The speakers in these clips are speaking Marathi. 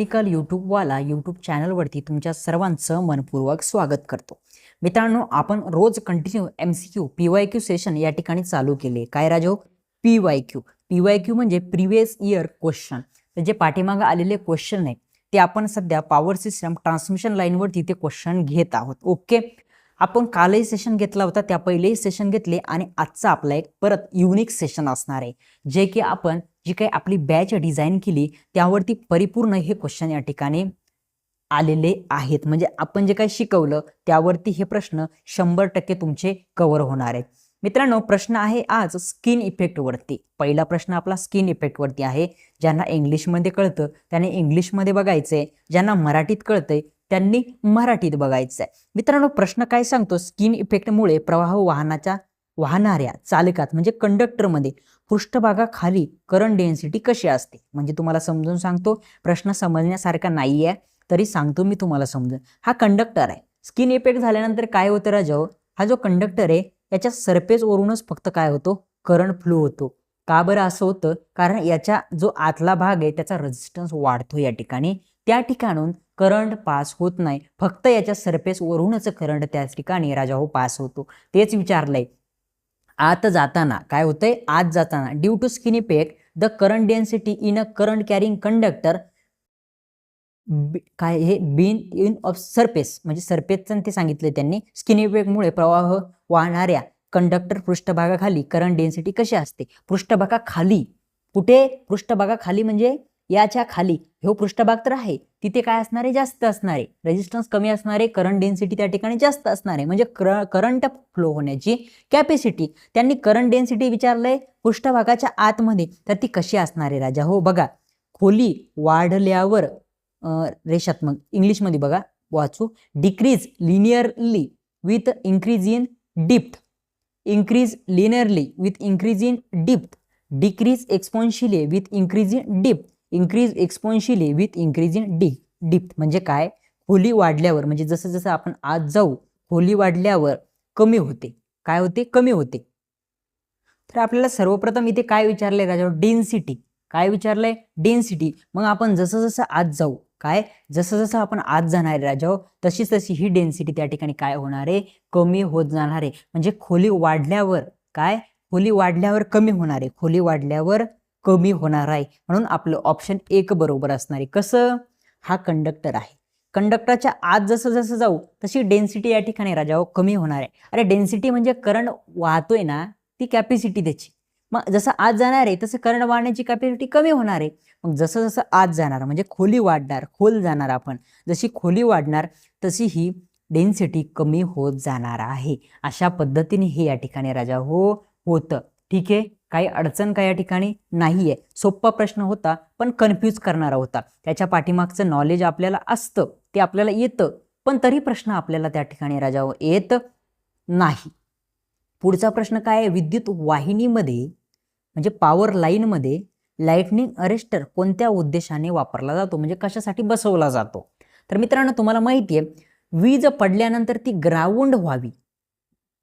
टेक्निकल यूट्यूबवाला यूट्यूब चॅनलवरती तुमच्या सर्वांचं मनपूर्वक स्वागत करतो. मित्रांनो, आपण रोज कंटिन्यू MCQ PYQ सेशन या ठिकाणी चालू केले. काय राजो? PYQ म्हणजे प्रिव्हियस इयर क्वेश्चन. जे पाठीमागे आलेले क्वेश्चन आहे ते आपण सध्या पॉवर सिस्टम ट्रान्समिशन लाईनवरती ते क्वेश्चन घेत आहोत. ओके, आपण कालही सेशन घेतला होता, त्या पहिलेही सेशन घेतले आणि आजचा आपला एक परत युनिक सेशन असणार आहे, जे की आपण जी काही आपली बॅच डिझाईन केली त्यावरती परिपूर्ण हे क्वेश्चन या ठिकाणी आलेले आहेत. म्हणजे आपण जे काही शिकवलं त्यावरती हे प्रश्न 100% तुमचे कव्हर होणार आहेत. मित्रांनो, प्रश्न आहे आज स्किन इफेक्ट वरती. पहिला प्रश्न आपला स्किन इफेक्ट वरती आहे. ज्यांना इंग्लिशमध्ये कळतं त्याने इंग्लिशमध्ये बघायचंय, ज्यांना मराठीत कळतंय त्यांनी मराठीत बघायचंय. मित्रांनो, प्रश्न काय सांगतो? स्किन इफेक्टमुळे प्रवाह वाहणाऱ्या चालकात म्हणजे कंडक्टरमध्ये पृष्ठभागाखाली करंट डेन्सिटी कशी असते. म्हणजे तुम्हाला समजून सांगतो, प्रश्न समजण्यासारखा नाहीये तरी सांगतो मी तुम्हाला समजून. हा कंडक्टर आहे. स्किन इफेक्ट झाल्यानंतर काय होतं राजाओ? हा जो कंडक्टर आहे याच्या सरफेस वरूनच फक्त काय होतो? करंट फ्लो होतो. का बरं असं होतं? कारण याच्या जो आतला भाग आहे त्याचा रेझिस्टन्स वाढतो या ठिकाणी. त्या ठिकाणून करंट पास होत नाही, फक्त याच्या सरफेस वरूनच करंट त्या ठिकाणी राजाओ पास होतो. तेच विचारलंय. आत जाताना काय होतंय? आत जाताना due to skin effect the current density in a current carrying conductor काय हे बीन इन ऑफ सरफेस म्हणजे सरफेसचं ते सांगितलं त्यांनी. स्किन इफेक्टमुळे प्रवाह वाहणाऱ्या कंडक्टर पृष्ठभागाखाली करंट डेन्सिटी कशी असते? पृष्ठभागाखाली कुठे? पृष्ठभागाखाली म्हणजे याच्या खाली हे पृष्ठभाग तर आहे तिथे काय असणार आहे? जास्त असणार आहे. रेझिस्टन्स कमी असणार आहे, करंट डेन्सिटी त्या ठिकाणी जास्त असणार आहे. म्हणजे करंट फ्लो होण्याची कॅपॅसिटी. त्यांनी करंट डेन्सिटी विचारलंय पृष्ठभागाच्या आतमध्ये, तर ती कशी असणार आहे राजा? हो बघा, खोली वाढल्यावर रेषात्मक इंग्लिशमध्ये बघा वाचू. Decrease linearly with increase in depth. Increase linearly with increase in depth. Decrease exponentially with increase in depth. Increase exponentially with increase in depth म्हणजे काय? खोली वाढल्यावर म्हणजे जसं जसं आपण आत जाऊ खोली वाढल्यावर कमी होते. काय होते? कमी होते. तर आपल्याला सर्वप्रथम इथे काय विचारलंय राजा? डेन्सिटी. काय विचारलंय? डेन्सिटी. मग आपण जसं जसं आत जाऊ काय? जसं जसं आपण आत जाणार आहे राजा तशीच तशी ही डेन्सिटी त्या ठिकाणी काय होणार आहे? कमी होत जाणार आहे. म्हणजे खोली वाढल्यावर काय? खोली वाढल्यावर कमी होणार आहे. खोली वाढल्यावर कमी होणार आहे. म्हणून आपलं ऑप्शन 1 बरोबर असणार आहे. कसं? हा कंडक्टर आहे. कंडक्टरच्या आत जसं जसं जाऊ तशी डेन्सिटी या ठिकाणी राजा कमी होणार आहे. अरे डेन्सिटी म्हणजे करंट वाहतोय ना, ती कॅपॅसिटी त्याची. मग जसं आत जाणार आहे तसं करंट वाढण्याची कॅपॅसिटी कमी होणार आहे. मग जसं जसं आत जाणार म्हणजे खोली वाढणार, खोल जाणार आपण, जशी खोली वाढणार तशी ही डेन्सिटी कमी होत जाणार आहे. अशा पद्धतीने हे या ठिकाणी राजा होतं. ठीक आहे, काही अडचण काय या ठिकाणी नाहीये. सोपा प्रश्न होता पण कन्फ्यूज करणारा होता. त्याच्या पाठीमागचं नॉलेज आपल्याला असतं, ते आपल्याला येतं, पण तरी प्रश्न आपल्याला त्या ठिकाणी राजा येत नाही. पुढचा प्रश्न काय आहे? विद्युत वाहिनीमध्ये म्हणजे पॉवर लाईनमध्ये लाइटनिंग अरेस्टर कोणत्या उद्देशाने वापरला जातो? म्हणजे कशासाठी बसवला जातो? तर मित्रांनो, तुम्हाला माहिती आहे वीज पडल्यानंतर ती ग्राउंड व्हावी,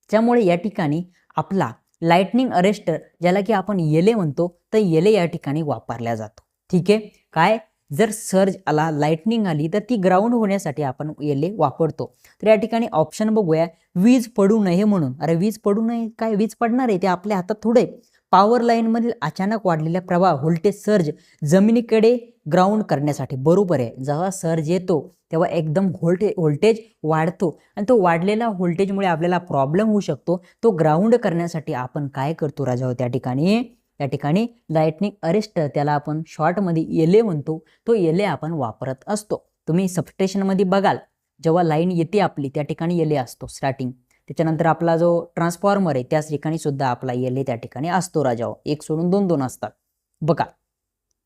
त्यामुळे या ठिकाणी आपला लाइटनिंग अरेस्टर ज्याला की आपण येले म्हणतो तर येले या ठिकाणी वापरला जातो. ठीक आहे, काय जर सर्ज आला, लाइटनिंग आली तर ती ग्राउंड होण्यासाठी आपण येले वापरतो. तर या ठिकाणी ऑप्शन बघूया, वीज पडू नये म्हणून. अरे वीज पडू नये काय? वीज पडणार आहे ते आपल्या हातात थोडे. पॉवर लाईनमधील अचानक वाढलेला प्रवाह व्होल्टेज सर्ज जमिनीकडे ग्राउंड करण्यासाठी. बरोबर आहे, जेव्हा सर्ज येतो तेव्हा एकदम व्होल्टेज वाढतो आणि तो वाढलेला व्होल्टेजमुळे आपल्याला प्रॉब्लेम होऊ शकतो. तो ग्राउंड करण्यासाठी आपण काय करतो राजा? त्या ठिकाणी लाइटनिंग अरेस्टर, त्याला आपण शॉर्टमध्ये येले म्हणतो, तो येले आपण वापरत असतो. तुम्ही सबस्टेशनमध्ये बघाल जेव्हा लाईन येते आपली त्या ठिकाणी येले असतो स्टार्टिंग. त्याच्यानंतर आपला जो ट्रान्सफॉर्मर आहे त्याच ठिकाणी सुद्धा आपला येले त्या ठिकाणी असतो राजा. एक सोडून दोन दोन असतात. बघा,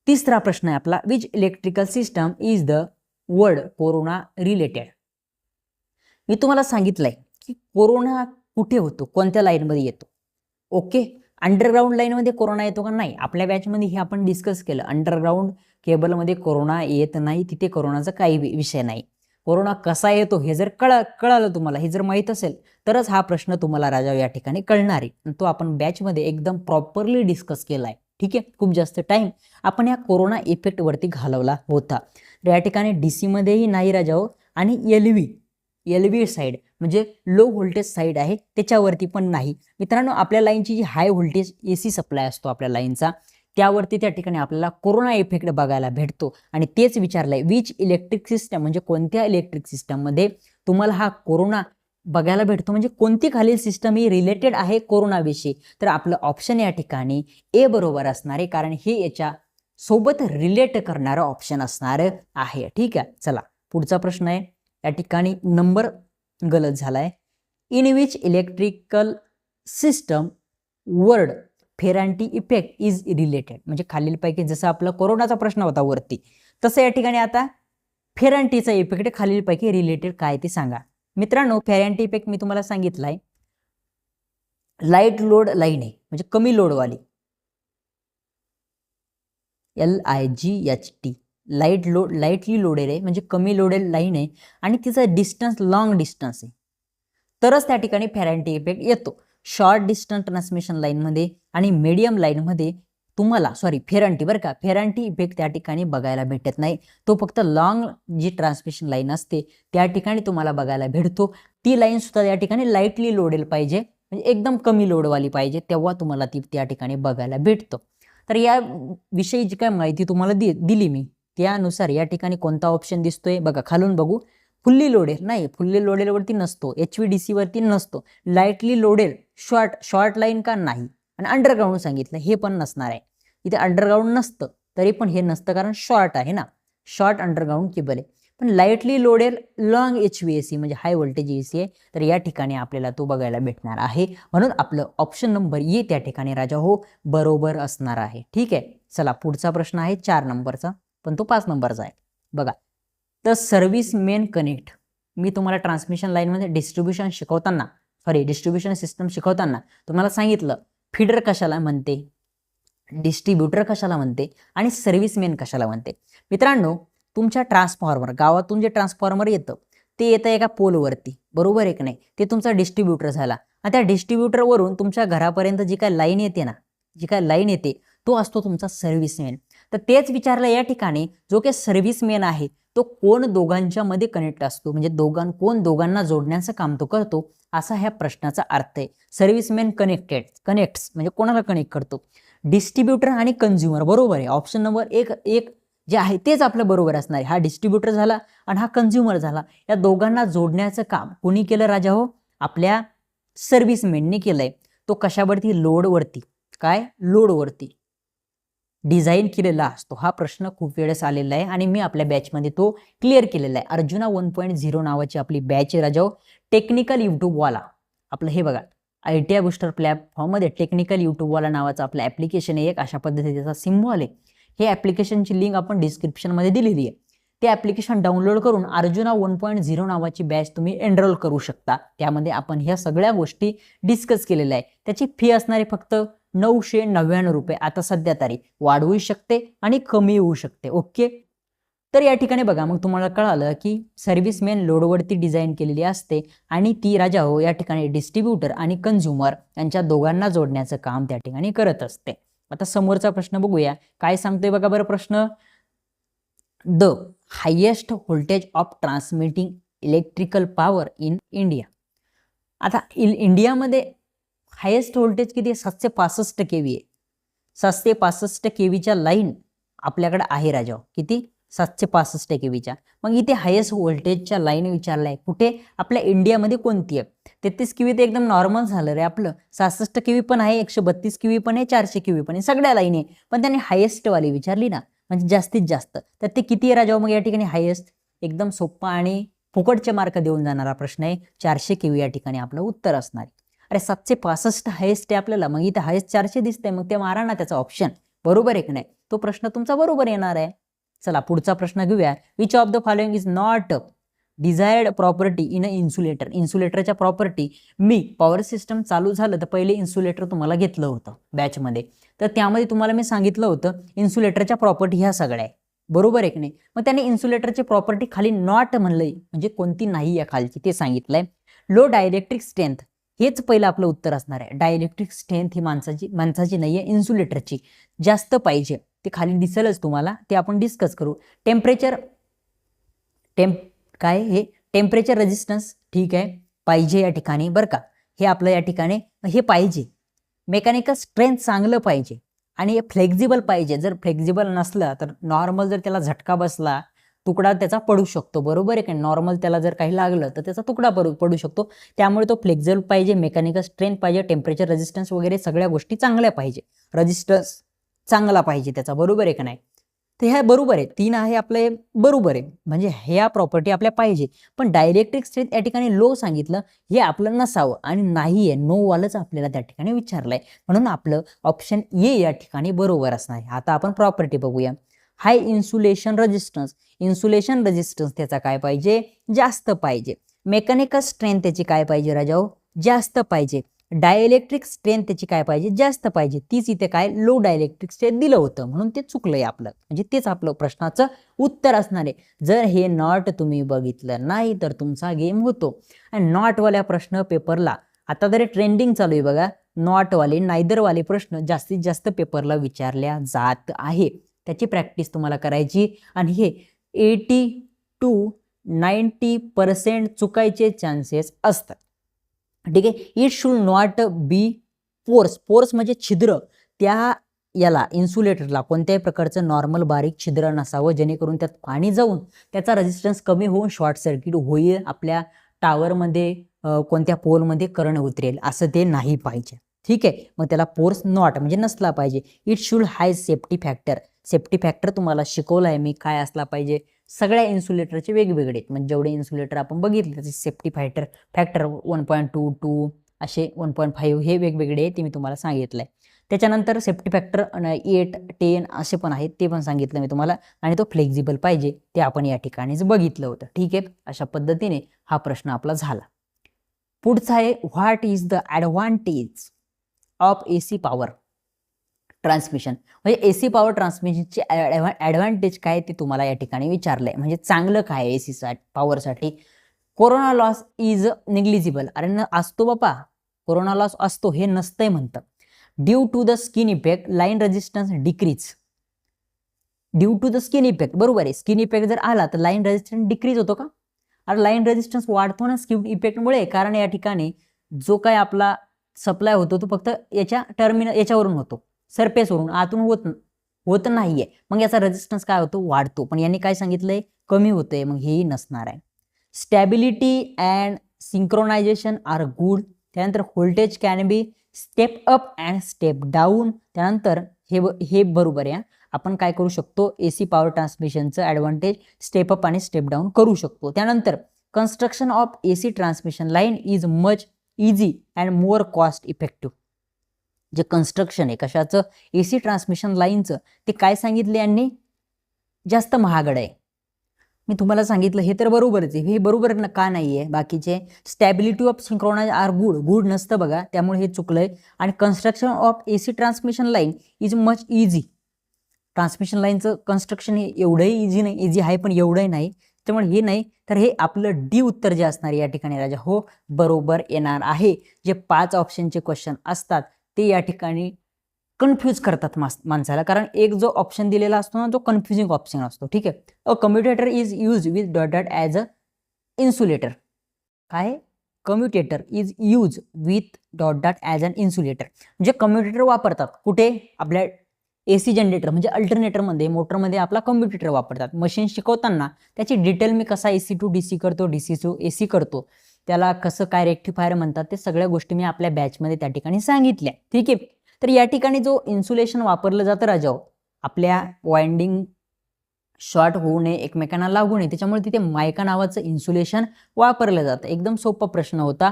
तिसरा प्रश्न आहे आपला, which electrical system is the word corona related. मी तुम्हाला सांगितलंय की कोरोना कुठे होतो, कोणत्या लाईनमध्ये येतो. ओके, अंडरग्राऊंड लाईनमध्ये कोरोना येतो का? नाही. आपल्या बॅचमध्ये हे आपण डिस्कस केलं. अंडरग्राऊंड केबलमध्ये कोरोना येत नाही, तिथे कोरोनाचा काही विषय नाही. कोरोना कसा येतो हे जर कळालं तुम्हाला, हे जर माहीत असेल तरच हा प्रश्न तुम्हाला राजा या ठिकाणी कळणार आहे. तो आपण बॅचमध्ये एकदम प्रॉपरली डिस्कस केलाय. ठीक आहे, खूप जास्त टाइम आपण या कोरोना इफेक्ट वरती घालवला होता. या ठिकाणी DC मध्येही नाही राजा हो, आणि एलव्ही साईड म्हणजे लो व्होल्टेज साईड आहे त्याच्यावरती पण नाही. मित्रांनो, आपल्या लाईनची जी हाय व्होल्टेज AC सप्लाय असतो आपल्या लाईनचा, त्यावरती त्या ठिकाणी आपल्याला कोरोना इफेक्ट बघायला भेटतो. आणि तेच विचारलंय, विच इलेक्ट्रिक सिस्टम म्हणजे कोणत्या इलेक्ट्रिक सिस्टम मध्ये तुम्हाला हा कोरोना बघायला भेटतो, म्हणजे कोणती खालील सिस्टम ही रिलेटेड आहे कोरोनाविषयी. तर आपलं ऑप्शन या ठिकाणी ए बरोबर असणार आहे, कारण हे याच्या सोबत रिलेट करणारं ऑप्शन असणार आहे. ठीक आहे, चला पुढचा प्रश्न आहे. या ठिकाणी नंबर गलत झालाय. In which electrical system word Ferranti effect is related, म्हणजे खालीलपैकी जसं आपला कोरोनाचा प्रश्न होता वरती, तसं या ठिकाणी आता फेरांटीचा इफेक्ट खालीलपैकी रिलेटेड काय ते सांगा. मित्रांनो, फेरांटी इफेक्ट मी तुम्हाला सांगितलाय, लाईट लोड लाईन आहे म्हणजे कमी लोडवाली, LIGHT, लाईटली लोडेड आहे म्हणजे कमी लोडेड लाईन आहे आणि तिचा डिस्टन्स लॉंग डिस्टन्स आहे, तरच त्या ठिकाणी फेरांटी इफेक्ट येतो. शॉर्ट डिस्टन्स ट्रान्समिशन लाईनमध्ये आणि मीडियम लाईनमध्ये तुम्हाला फेरांटी बरं का, फेरांटी इफेक्ट त्या ठिकाणी बघायला भेटत नाही. तो फक्त लॉंग जी ट्रान्समिशन लाईन असते त्या ठिकाणी तुम्हाला बघायला भेटतो. ती लाईन सुद्धा या ठिकाणी लाईटली लोडेड पाहिजे, म्हणजे एकदम कमी लोडवाली पाहिजे, तेव्हा तुम्हाला ती त्या ठिकाणी बघायला भेटतो. तर या विषयी जी काय माहिती तुम्हाला दिली मी, त्यानुसार या ठिकाणी कोणता ऑप्शन दिसतोय बघा, खालून बघू. फुल्ली लोडेड नाही, फुल्ली लोडेड वरती नसतो, HVDC वरती नसतो. लाईटली लोडेड शॉर्ट लाईन का नाही, आणि अंडरग्राऊंड सांगितलं हे पण नसणार आहे. इथे अंडरग्राऊंड नसतं तरी पण हे नसतं, कारण शॉर्ट आहे ना, शॉर्ट अंडरग्राऊंड केबल आहे. पण लाईटली लोडेड लॉंग HVAC म्हणजे हाय व्होल्टेज AC आहे, तर या ठिकाणी आपल्याला तो बघायला भेटणार आहे. म्हणून आपलं ऑप्शन नंबर ए त्या ठिकाणी राजा हो बरोबर असणार आहे. ठीक आहे, चला पुढचा प्रश्न आहे 4 नंबरचा, पण तो 5 नंबरचा आहे. बघा, द सर्व्हिस मेन कनेक्ट. मी तुम्हाला ट्रान्समिशन लाईनमध्ये डिस्ट्रीब्युशन सिस्टम शिकवताना तुम्हाला सांगितलं फीडर कशाला म्हणते, डिस्ट्रीब्युटर कशाला म्हणते आणि सर्व्हिस मेन कशाला म्हणते. मित्रांनो, तुमच्या ट्रान्सफॉर्मर, गावातून जे ट्रान्सफॉर्मर येतं ते येतं एका पोलवरती, बरोबर आहे की नाही, ते तुमचा डिस्ट्रीब्युटर झाला. आणि त्या डिस्ट्रीब्युटरवरून तुमच्या घरापर्यंत जी काय लाईन येते तो असतो तुमचा सर्व्हिस मेन. तर तेच विचारलं या ठिकाणी, जो काही सर्व्हिस मेन आहे तो कोण दोघांच्या मध्ये कनेक्ट असतो, म्हणजे कोण दोघांना जोडण्याचं काम तो करतो, असा ह्या प्रश्नाचा अर्थ आहे. सर्व्हिस मेन कनेक्ट्स म्हणजे कोणाला कनेक्ट करतो, डिस्ट्रीब्युटर आणि कंझ्युमर, बरोबर आहे. ऑप्शन नंबर एक जे आहे तेच आपलं बरोबर असणार आहे. हा डिस्ट्रीब्युटर झाला आणि हा कंझ्युमर झाला, या दोघांना जोडण्याचं काम कोणी केलं राजा हो, आपल्या सर्व्हिसमेनने केलंय. तो कशावरती, लोडवरती डिझाईन केलेला असतो. हा प्रश्न खूप वेळेस आलेला आहे आणि मी आपल्या बॅचमध्ये तो क्लिअर केलेला आहे. अर्जुना 1.0 नावाची आपली बॅच आहे राजा हो, टेक्निकल युट्यूबवाला. आपलं हे बघा, ITI बूस्टर प्लॅटफॉर्ममध्ये टेक्निकल युट्यूबवाला नावाचं आपलं ऍप्लिकेशन आहे, एक अशा पद्धतीचा सिम्बॉल आहे. हे ऍप्लिकेशनची लिंक आपण डिस्क्रिप्शनमध्ये दिलेली आहे. ते ऍप्लिकेशन डाउनलोड करून अर्जुना 1.0 नावाची बॅच तुम्ही एनरोल करू शकता. त्यामध्ये आपण ह्या सगळ्या गोष्टी डिस्कस केलेल्या आहे. त्याची फी असणारी फक्त 999 रुपये. आता सध्या तारीख वाढवू शकते आणि कमी होऊ शकते. ओके, तर या ठिकाणी बघा, मग तुम्हाला कळालं की सर्व्हिस मेन लोडवरती डिझाईन केलेली असते आणि ती राजा हो या ठिकाणी डिस्ट्रीब्युटर आणि कंझ्युमर यांच्या दोघांना जोडण्याचं काम त्या ठिकाणी करत असते. आता समोरचा प्रश्न बघूया काय सांगतोय बघा बरं प्रश्न. The highest voltage of transmitting electrical power in India. आता इंडियामध्ये हायेस्ट व्होल्टेज किती आहे, 765 kV आहे. 765 kVच्या लाईन आपल्याकडे आहे राजा, किती, 765 kVच्या. मग इथे हायेस्ट व्होल्टेजच्या लाईन विचारलाय कुठे, आपल्या इंडियामध्ये कोणती आहे. 33 kV ते एकदम नॉर्मल झालं रे आपलं, 66 kV पण आहे, 132 kV पण आहे, 400 kV पण आहे, सगळ्या लाईन आहे. पण त्याने हायेस्ट वाली विचारली ना, म्हणजे जास्तीत जास्त, तर ते किती आहे राजा. मग या ठिकाणी हायेस्ट एकदम सोपा आणि फुकटचे मार्क देऊन जाणारा प्रश्न आहे. 400 kV या ठिकाणी आपलं उत्तर असणार आहे. अरे 765 हायेस्ट आहे आपल्याला, मग इथे हायेस्ट 400 दिसतंय, मग ते मारा ना त्याचा ऑप्शन, बरोबर आहे की नाही. तो प्रश्न तुमचा बरोबर येणार आहे. चला पुढचा प्रश्न घेऊया. Which of the following is not desired property in a insulator. इन्सुलेटरच्या प्रॉपर्टी, मी पॉवर सिस्टम चालू झालं तर पहिले इन्सुलेटर तुम्हाला घेतलं होतं बॅचमध्ये, तर त्यामध्ये तुम्हाला मी सांगितलं होतं इन्सुलेटरच्या प्रॉपर्टी ह्या सगळ्या आहे, बरोबर आहे की नाही. मग त्याने इन्सुलेटरची प्रॉपर्टी खाली नॉट म्हणलंय, म्हणजे कोणती नाही आहे खालची ते सांगितलंय. लो डायलेक्ट्रिक स्ट्रेंथ हेच पहिलं आपलं उत्तर असणार आहे. डायइलेक्ट्रिक स्ट्रेंथ ही माणसाची नाही आहे, इन्सुलेटरची जास्त पाहिजे. ते खाली दिसेलच तुम्हाला, ते आपण डिस्कस करू. काय हे टेम्परेचर रेजिस्टन्स ठीक आहे पाहिजे या ठिकाणी बरं का, हे आपलं या ठिकाणी हे पाहिजे. मेकॅनिकल स्ट्रेंथ चांगलं पाहिजे आणि हे फ्लेक्झिबल पाहिजे. जर फ्लेक्झिबल नसलं तर नॉर्मल जर त्याला झटका बसला, तुकडा त्याचा पडू शकतो, बरोबर आहे का. नॉर्मल त्याला जर काही लागलं तर त्याचा तुकडा पडू शकतो. त्यामुळे तो फ्लेक्झिबल पाहिजे, मेकॅनिकल स्ट्रेंथ पाहिजे, टेम्परेचर रेजिस्टन्स वगैरे सगळ्या गोष्टी चांगल्या पाहिजे, रेजिस्टन्स चांगला पाहिजे त्याचा, बरोबर आहे का नाही. तर ह्या बरोबर आहे, 3 आहे आपले बरोबर आहे, म्हणजे ह्या प्रॉपर्टी आपल्या पाहिजे. पण डायइलेक्ट्रिक स्ट्रेंथ या ठिकाणी लो सांगितलं, हे आपलं नसावं आणि नाही आहे, नो वालच आपल्याला त्या ठिकाणी विचारलंय, म्हणून आपलं ऑप्शन ए या ठिकाणी बरोबर असणार आहे. आता आपण प्रॉपर्टी बघूया. हाय इन्सुलेशन रेजिस्टन्स त्याचा काय पाहिजे, जास्त पाहिजे. मेकॅनिकल स्ट्रेंथ त्याची काय पाहिजे राजाओ, जास्त पाहिजे. डायइलेक्ट्रिक स्ट्रेंथ त्याची काय पाहिजे, जास्त पाहिजे. तीच इथे काय लो डायइलेक्ट्रिक स्ट्रेंथ दिलं होतं, म्हणून ते चुकलंय आपलं, म्हणजे तेच आपलं प्रश्नाचं उत्तर असणार आहे. जर हे नॉट तुम्ही बघितलं नाही तर तुमचा गेम होतो. आणि नॉटवाल्या प्रश्न पेपरला आता तरी ट्रेंडिंग चालू आहे बघा, नॉटवाले नायदरवाले प्रश्न जास्तीत जास्त पेपरला विचारल्या जात आहे. त्याची प्रॅक्टिस तुम्हाला करायची आणि हे 80 to 90% चुकायचे चान्सेस असतात. ठीक आहे. It should not be pores म्हणजे छिद्र, त्या याला इन्सुलेटरला कोणत्याही प्रकारचं नॉर्मल बारीक छिद्र नसावं, जेणेकरून त्यात पाणी जाऊन त्याचा रेजिस्टन्स कमी होऊन शॉर्ट सर्किट होईल, आपल्या टावरमध्ये कोणत्या पोलमध्ये करंट उतरेल, असं ते नाही पाहिजे. ठीक आहे. मग त्याला पोर्स नॉट म्हणजे नसला पाहिजे. It should high safety factor तुम्हाला शिकवलं आहे मी, काय असला पाहिजे. सगळ्या इन्सुलेटरचे वेगवेगळे आहेत, म्हणजे जेवढे इन्सुलेटर आपण बघितले त्याचे सेफ्टी फॅक्टर 1.22 असे 1.5 हे वेगवेगळे ते मी तुम्हाला सांगितलंय. त्याच्यानंतर सेफ्टी फॅक्टर 8, 10 असे पण आहेत, ते पण सांगितलं मी तुम्हाला. आणि तो फ्लेक्झिबल पाहिजे, ते आपण या ठिकाणीच बघितलं होतं. ठीक आहे. अशा पद्धतीने हा प्रश्न आपला झाला. पुढचा आहे, what is the advantage of AC power transmission. म्हणजे AC पॉवर ट्रान्समिशनची ॲडव्हान्टेज काय ते तुम्हाला या ठिकाणी विचारलंय, म्हणजे चांगलं काय AC पॉवरसाठी. कोरोना लॉस इज निग्लिजिबल, अरे असतो बापा, कोरोना लॉस असतो, हे नसतंय म्हणतं. Due to the skin effect line resistance decrease. Due to the skin effect, बरोबर आहे. स्किन इफेक्ट जर आला तर लाईन रेजिस्टन्स डिक्रीज होतो का, अरे लाईन रेजिस्टन्स वाढतो ना स्किन इफेक्टमुळे, कारण या ठिकाणी जो काय आपला सप्लाय होतो तो फक्त याच्या याच्यावरून होतो, सरफेसवरून, आतून होत नाहीये. मग याचा रेजिस्टन्स काय होतो, वाढतो. पण यांनी काय सांगितलंय, कमी होतंय, मग हेही नसणार आहे. Stability and synchronization are good. त्यानंतर voltage can be step up and step down. त्यानंतर हे बरोबर आहे. आपण काय करू शकतो, AC पॉवर ट्रान्समिशनचं ॲडव्हान्टेज स्टेप अप आणि स्टेप डाऊन करू शकतो. त्यानंतर construction of AC transmission line is much easy and more cost effective. जे कन्स्ट्रक्शन आहे कशाचं, AC ट्रान्समिशन लाईनचं, ते काय सांगितले यांनी, जास्त महागड आहे. मी तुम्हाला सांगितलं हे तर बरोबरच आहे, हे बरोबर का नाही आहे. बाकीचे stability of synchronize are good नसतं बघा, त्यामुळे हे चुकलंय. आणि construction of AC transmission line is much easy. Transmission लाईनचं कन्स्ट्रक्शन हे एवढंही इझी नाही, इझी आहे पण एवढंही नाही, त्यामुळे हे नाही. तर हे आपलं डी उत्तर जे असणार या ठिकाणी राजा हो बरोबर येणार आहे. जे 5 ऑप्शनचे क्वेश्चन असतात ते या ठिकाणी कन्फ्यूज करतात माणसाला, कारण एक जो ऑप्शन दिलेला असतो ना तो कन्फ्युजिंग ऑप्शन असतो. ठीक आहे. A commutator is use with dot as a insulator. काय, commutator is use with dot as an insulator. म्हणजे कम्युटेटर वापरतात कुठे, आपल्या AC जनरेटर म्हणजे अल्टरनेटरमध्ये, मोटरमध्ये आपला कम्युटेटर वापरतात. मशीन शिकवताना त्याची डिटेल मी कसा AC to DC करतो, DC to AC करतो, त्याला कसं काय रेक्टिफायर म्हणतात, ते सगळ्या गोष्टी मी आपल्या बॅचमध्ये त्या ठिकाणी सांगितल्या. ठीक आहे. तर या ठिकाणी जो इन्सुलेशन वापरलं जातं राजाओ, आपल्या वाइंडिंग शॉर्ट होऊ नये, एकमेकांना लागू नये, त्याच्यामुळे तिथे मायका नावाचं इन्सुलेशन वापरलं जातं. एकदम सोपा प्रश्न होता.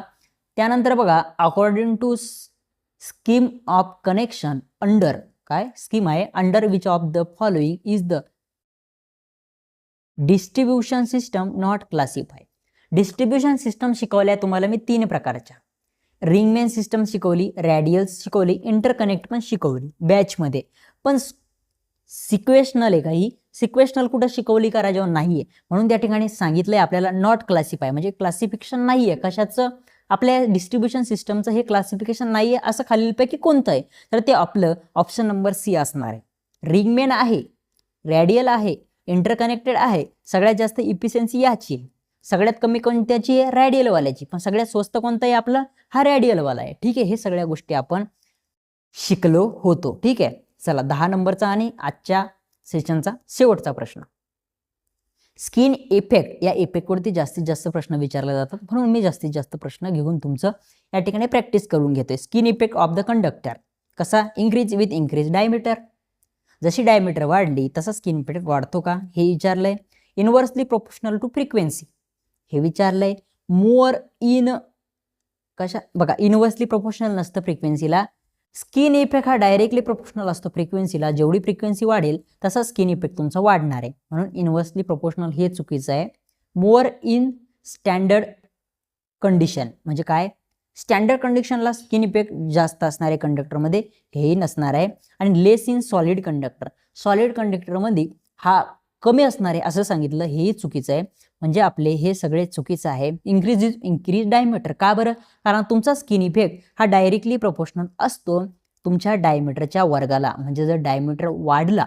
त्यानंतर बघा, according to scheme of connection under, काय स्कीम आहे, under which of the following is the distribution system not classify. Distribution system शिकवल्या तुम्हाला मी 3 प्रकारच्या. रिंगमेन सिस्टम शिकवली, रॅडियल्स शिकवली, इंटरकनेक्ट पण शिकवली बॅचमध्ये. पण सिक्वेशनल आहे का, ही सिक्वेशनल कुठं शिकवली का राजावर, नाहीये. म्हणून त्या ठिकाणी सांगितलंय आपल्याला नॉट क्लासिफाय, म्हणजे क्लासिफिकेशन नाहीये कशाचं, आपल्या डिस्ट्रीब्युशन सिस्टमचं हे क्लासिफिकेशन नाही आहे असं खालीलपैकी कोणतं आहे? तर ते आपलं ऑप्शन नंबर सी असणार आहे. रिंगमेन आहे, रॅडियल आहे, इंटरकनेक्टेड आहे. सगळ्यात जास्त इफिशियन्सी याची आहे. सगळ्यात कमी कोणत्याची आहे? रॅडियलवाल्याची. पण सगळ्यात स्वस्त कोणतं आहे आपलं? हा रॅडियलवाला आहे. ठीक आहे, हे सगळ्या गोष्टी आपण शिकलो होतो. ठीक आहे, चला 10 नंबरचा आणि आजच्या सेशनचा शेवटचा प्रश्न. स्किन इफेक्ट या इफेक्टवरती जास्तीत जास्त प्रश्न विचारले जातात, म्हणून मी जास्तीत जास्त प्रश्न घेऊन तुमचं या ठिकाणी प्रॅक्टिस करून घेतोय. Skin effect of the conductor कसा? Increase with increase diameter. जशी डायमीटर वाढली तसा स्किन इफेक्ट वाढतो का हे विचारलंय. इनव्हर्सली प्रोपोर्शनल टू फ्रिक्वेन्सी हे विचारलंय. मोर इन कशा बघा, इनव्हर्सली प्रोपोर्शनल नसतं फ्रिक्वेन्सीला. स्किन इफेक्ट हा डायरेक्टली प्रोपोर्शनल असतो फ्रिक्वेन्सीला. जेवढी फ्रिक्वेन्सी वाढेल तसा स्किन इफेक्ट तुमचा वाढणार आहे, म्हणून इनव्हर्सली प्रोपोर्शनल हे चुकीचं आहे. मोर इन स्टँडर्ड कंडिशन म्हणजे काय? स्टँडर्ड कंडिशनला स्किन इफेक्ट जास्त असणार आहे कंडक्टरमध्ये, हेही नसणार आहे. आणि less in solid conductor, solid कंडक्टरमध्ये हा कमी असणार आहे असं सांगितलं, हेही चुकीचं आहे. म्हणजे आपले हे सगळे चुकीचं आहे. इंक्रीज डायमीटर का बरं? कारण तुमचा स्किन इफेक्ट हा डायरेक्टली प्रोपोर्शनल असतो तुमच्या डायमीटरच्या वर्गाला. म्हणजे जर डायमीटर वाढला,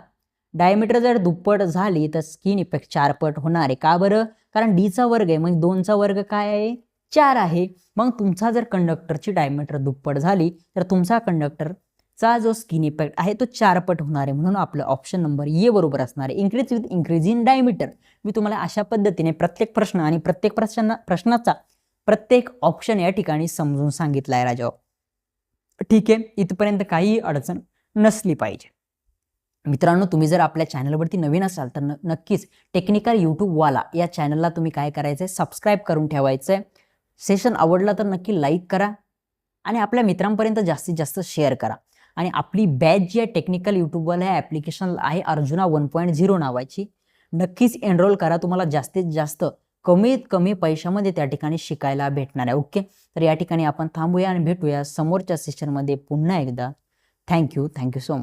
डायमीटर जर दुप्पट झाली तर स्किन इफेक्ट 4 पट होणार आहे. का बरं? कारण डीचा वर्ग आहे, मग 2चा वर्ग काय आहे? 4 आहे. मग तुमचा जर कंडक्टरची डायमीटर दुप्पट झाली तर तुमचा कंडक्टरचा जो स्किन इफेक्ट आहे तो 4 पट होणार आहे. म्हणून आपलं ऑप्शन नंबर ए बरोबर असणार आहे. Increase with increase in diameter. मी तुम्हाला अशा पद्धतीने प्रत्येक प्रश्न आणि प्रत्येक प्रश्नाचा प्रत्येक ऑप्शन या ठिकाणी समजून सांगितला आहे राजा. ठीक आहे, इथपर्यंत काही अडचण नसली पाहिजे. मित्रांनो, तुम्ही जर आपल्या चॅनलवरती नवीन असाल तर नक्कीच टेक्निकल यूट्यूबवाला या चॅनलला तुम्ही काय करायचं आहे? सबस्क्राईब करून ठेवायचं आहे. सेशन आवडला तर नक्की लाईक करा आणि आपल्या मित्रांपर्यंत जास्तीत जास्त शेअर करा. आणि आपली बॅच जी आहे टेक्निकल यूट्यूबवाला ह्या ॲप्लिकेशन आहे अर्जुना 1.0 नावाची, नक्कीच एनरोल करा. तुम्हाला जास्तीत जास्त कमीत कमी पैशामध्ये त्या ठिकाणी शिकायला भेटणार आहे. ओके, तर या ठिकाणी आपण थांबूया आणि भेटूया समोरच्या सेशनमध्ये पुन्हा एकदा. Thank you so much.